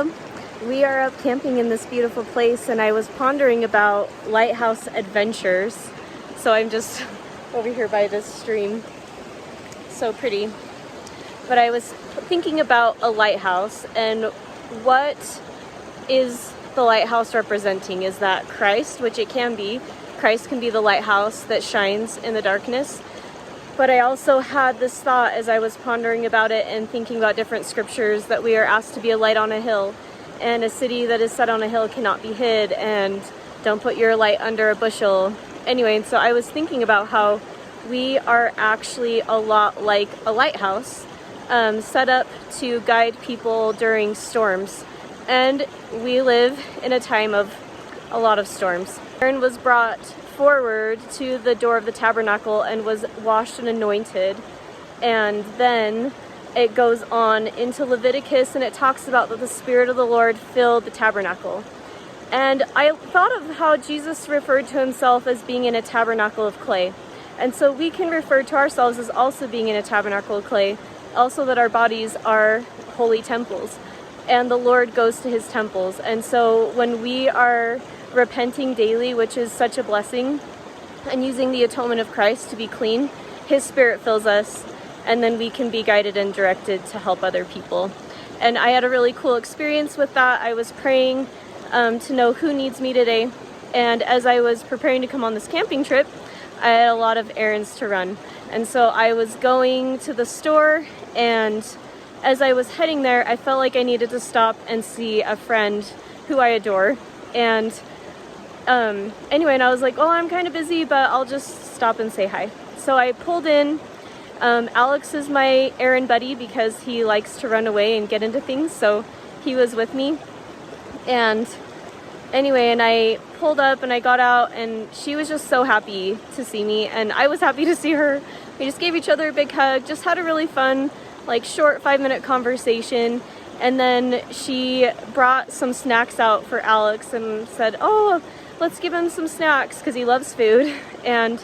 Hello. We are up camping in this beautiful place, and I was pondering about lighthouse adventures. So I'm just over here by this stream. So pretty. But I was thinking about a lighthouse and what is the lighthouse representing? Is that Christ, which it can be. Christ can be the lighthouse that shines in the darkness. But I also had this thought as I was pondering about it and thinking about different scriptures that we are asked to be a light on a hill, and a city that is set on a hill cannot be hid, and don't put your light under a bushel. Anyway, and so I was thinking about how we are actually a lot like a lighthouse, set up to guide people during storms. And we live in a time of a lot of storms. Aaron was brought forward to the door of the tabernacle and was washed and anointed, and then it goes on into Leviticus, and it talks about that the Spirit of the Lord filled the tabernacle. And I thought of how Jesus referred to himself as being in a tabernacle of clay, and so we can refer to ourselves as also being in a tabernacle of clay, also that our bodies are holy temples, and the Lord goes to his temples. And so when we are repenting daily, which is such a blessing, and using the atonement of Christ to be clean, his Spirit fills us, and then we can be guided and directed to help other people. And I had a really cool experience with that. I was praying to know who needs me today, and as I was preparing to come on this camping trip, I had a lot of errands to run. And so I was going to the store, and as I was heading there, I felt like I needed to stop and see a friend who I adore. And anyway, and I was like, oh, I'm kind of busy, but I'll just stop and say hi. So I pulled in. Alex is my errand buddy because he likes to run away and get into things, so he was with me. And anyway, and I pulled up and I got out, and she was just so happy to see me, and I was happy to see her. We just gave each other a big hug, just had a really fun, like, short 5-minute conversation. And then she brought some snacks out for Alex and said, oh, let's give him some snacks because he loves food. And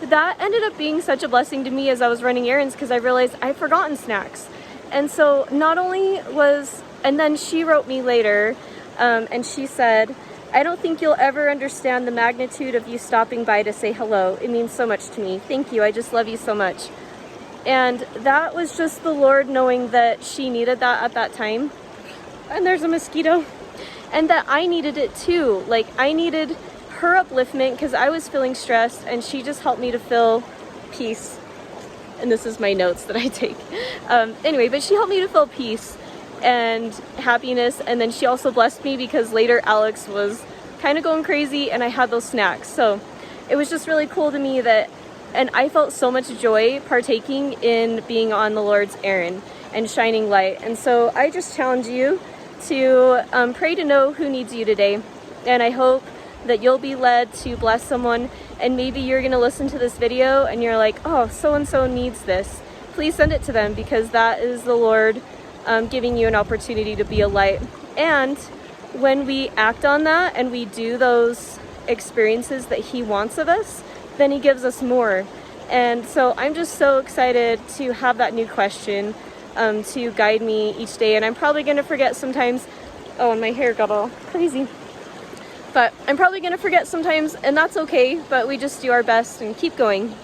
that ended up being such a blessing to me as I was running errands, because I realized I'd forgotten snacks. And so not only was, and then she wrote me later, and she said, I don't think you'll ever understand the magnitude of you stopping by to say hello. It means so much to me. Thank you. I just love you so much. And that was just the Lord knowing that she needed that at that time. And there's a mosquito. And that I needed it too. Like, I needed her upliftment because I was feeling stressed, and she just helped me to feel peace. And this is my notes that I take. Anyway, but she helped me to feel peace and happiness. And then she also blessed me because later Alex was kind of going crazy and I had those snacks. So it was just really cool to me that, and I felt so much joy partaking in being on the Lord's errand and shining light. And so I just challenge you to pray to know who needs you today. And I hope that you'll be led to bless someone, and maybe you're going to listen to this video and you're like, oh, so-and-so needs this. Please send it to them, because that is the Lord giving you an opportunity to be a light. And when we act on that and we do those experiences that he wants of us, then he gives us more. And so I'm just so excited to have that new question to guide me each day. And I'm probably going to forget sometimes. Oh, and my hair got all crazy. But I'm probably going to forget sometimes, and that's okay. But we just do our best and keep going.